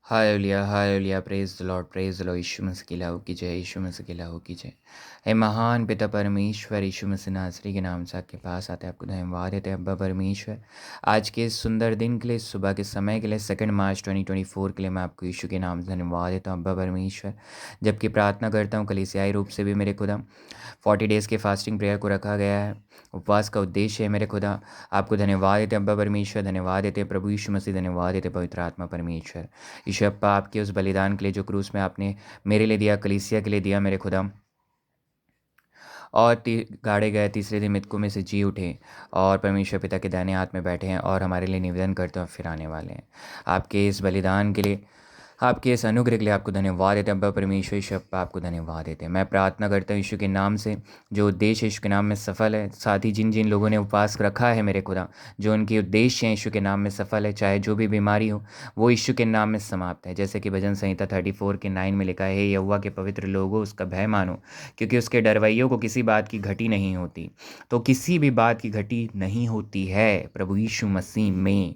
Hallelujah praise the Lord यीशु मसीह की लहू की जय, यीशु मसीह की लहू की जय। हे महान पिता परमेश्वर, यीशु मसीह नासरी के नाम से आपके पास आते हैं, आपको धन्यवाद देते हैं अब्बा परमेश्वर। आज के इस सुंदर दिन के लिए, सुबह के समय के लिए, 2 मार्च 2024 के लिए मैं आपको यीशु के नाम से धन्यवाद देता हूँ अब्बा परमेश्वर। जबकि प्रार्थना करता हूँ कलीसियाई रूप से भी मेरे खुदा 40 डेज़ के फास्टिंग प्रेयर को रखा गया है। उपवास का उद्देश्य है मेरे खुदा, आपको धन्यवाद देते हैं अब्बा परमेश्वर, धन्यवाद देते हैं प्रभु यीशु मसीह, धन्यवाद देते हैं पवित्र आत्मा परमेश्वर। यीशु अप्पा, आपके उस बलिदान के लिए जो क्रूस में आपने मेरे लिए दिया, कलीसिया के लिए दिया मेरे खुदा, और गाड़े गए तीसरे दिन मृतकों में से जी उठे और परमेश्वर पिता के दाहिने हाथ में बैठे हैं और हमारे लिए निवेदन करते हैं और फिर आने वाले हैं। आपके इस बलिदान के लिए, आपके इस अनुग्रह के लिए आपको धन्यवाद देते हैं अब्बा परमेश्वर। यीशु अप्पा, आपको धन्यवाद देते हैं। मैं प्रार्थना करता हूँ यीशु के नाम से, जो उद्देश्य यीशु के नाम में सफल है, साथ ही जिन जिन लोगों ने उपवास रखा है मेरे खुदा, जो उनके उद्देश्य हैं यीशु के नाम में सफल है, चाहे जो भी बीमारी हो वो यीशु के नाम में समाप्त है। जैसे कि भजन संहिता 34 के 9 में लिखा है, हे यहोवा के पवित्र लोगों, उसका भय मानो, क्योंकि उसके डरवैयों को किसी बात की घटी नहीं होती। तो किसी भी बात की घटी नहीं होती है प्रभु यीशु मसीह में।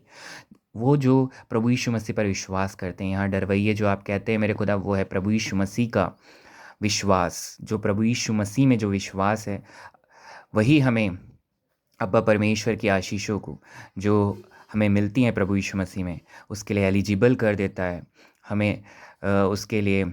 वो जो प्रभु यीशु मसीह पर विश्वास करते हैं, यहाँ डरवैये जो आप कहते हैं मेरे खुदा, वो है प्रभु यीशु मसीह का विश्वास। जो प्रभु यीशु मसीह में जो विश्वास है, वही हमें अब्बा परमेश्वर की आशीषों को जो हमें मिलती हैं प्रभु यीशु मसीह में, उसके लिए एलिजिबल कर देता है, हमें उसके लिए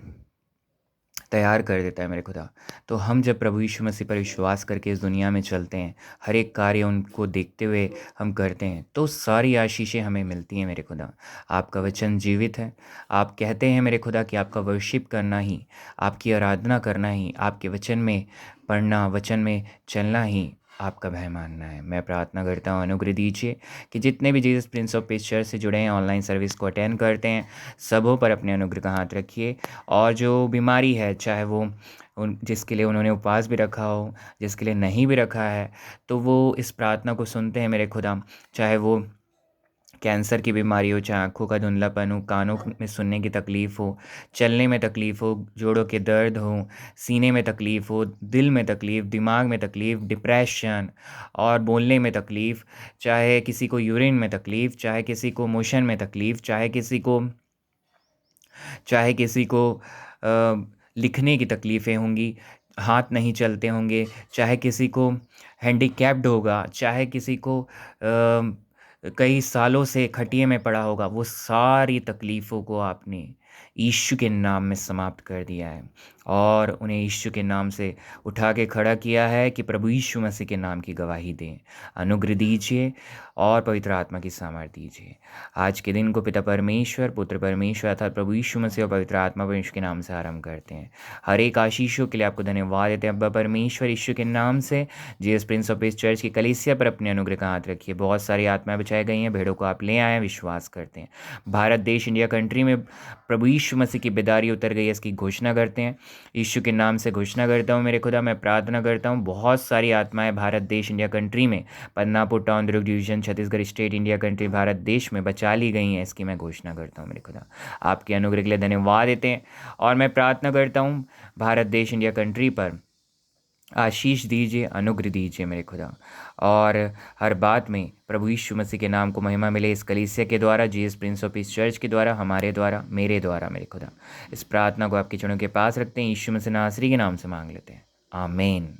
तैयार कर देता है मेरे खुदा। तो हम जब प्रभु यीशु मसीह पर विश्वास करके इस दुनिया में चलते हैं, हर एक कार्य उनको देखते हुए हम करते हैं, तो सारी आशीषें हमें मिलती हैं मेरे खुदा। आपका वचन जीवित है। आप कहते हैं मेरे खुदा कि आपका वर्शिप करना ही, आपकी आराधना करना ही, आपके वचन में पढ़ना, वचन में चलना ही आपका भय मानना है। मैं प्रार्थना करता हूँ, अनुग्रह दीजिए कि जितने भी Jesus Prince of peace church से जुड़े हैं, ऑनलाइन सर्विस को अटेंड करते हैं, सबों पर अपने अनुग्रह का हाथ रखिए। और जो बीमारी है, चाहे वो उन जिसके लिए उन्होंने उपवास भी रखा हो, जिसके लिए नहीं भी रखा है, तो वो इस प्रार्थना को सुनते हैं मेरे खुदा। चाहे वो कैंसर की बीमारी हो, चाहे आँखों का धुंधलापन हो, कानों में सुनने की तकलीफ़ हो, चलने में तकलीफ़ हो, जोड़ों के दर्द हो, सीने में तकलीफ़ हो, दिल में तकलीफ़, दिमाग में तकलीफ़, डिप्रेशन और बोलने में तकलीफ़, चाहे किसी को यूरिन में तकलीफ़, चाहे किसी को मोशन में तकलीफ़, चाहे किसी को लिखने की तकलीफ़ें होंगी, हाथ नहीं चलते होंगे, चाहे किसी को हैंडीकैप्ड होगा, चाहे किसी को कई सालों से खटिए में पड़ा होगा, वो सारी तकलीफ़ों को आपने यीशु के नाम में समाप्त कर दिया है और उन्हें यीशु के नाम से उठा के खड़ा किया है कि प्रभु यीशु मसीह के नाम की गवाही दें। अनुग्रह दीजिए और पवित्र आत्मा की सामर्थ्य दीजिए। आज के दिन को पिता परमेश्वर, पुत्र परमेश्वर अर्थात प्रभु यीशु मसीह और पवित्र आत्मा परमेश्वर के नाम से आरंभ करते हैं। हर एक आशीषों के लिए आपको धन्यवाद देते हैं अब्बा परमेश्वर। यीशु के नाम से Jesus Prince of peace church की कलीसिया पर अपने अनुग्रह का हाथ रखिए। बहुत सारी आत्माएं बचाई गई हैं, भेड़ों को आप ले आए हैं, विश्वास करते हैं। भारत देश, इंडिया कंट्री में प्रभु यीशु मसीह की बेदारी उतर गई है, इसकी घोषणा करते हैं। यीशु के नाम से घोषणा करता हूँ मेरे खुदा। मैं प्रार्थना करता हूँ बहुत सारी आत्माएं भारत देश, इंडिया कंट्री में, Pannapur town, Durg division, Chhattisgarh state, India country, Bharat देश में बचा ली गई हैं, इसकी मैं घोषणा करता हूँ मेरे खुदा। आपके अनुग्रह के लिए धन्यवाद देते हैं और मैं प्रार्थना करता हूँ भारत देश, इंडिया कंट्री पर आशीष दीजिए, अनुग्रह दीजिए मेरे खुदा। और हर बात में प्रभु यीशु मसीह के नाम को महिमा मिले, इस कलीसिया के द्वारा, Jesus Prince of peace church के द्वारा, हमारे द्वारा, मेरे द्वारा मेरे खुदा। इस प्रार्थना को आपके चरणों के पास रखते हैं, यीशु मसीह नासरी के नाम से मांग लेते हैं, आमीन।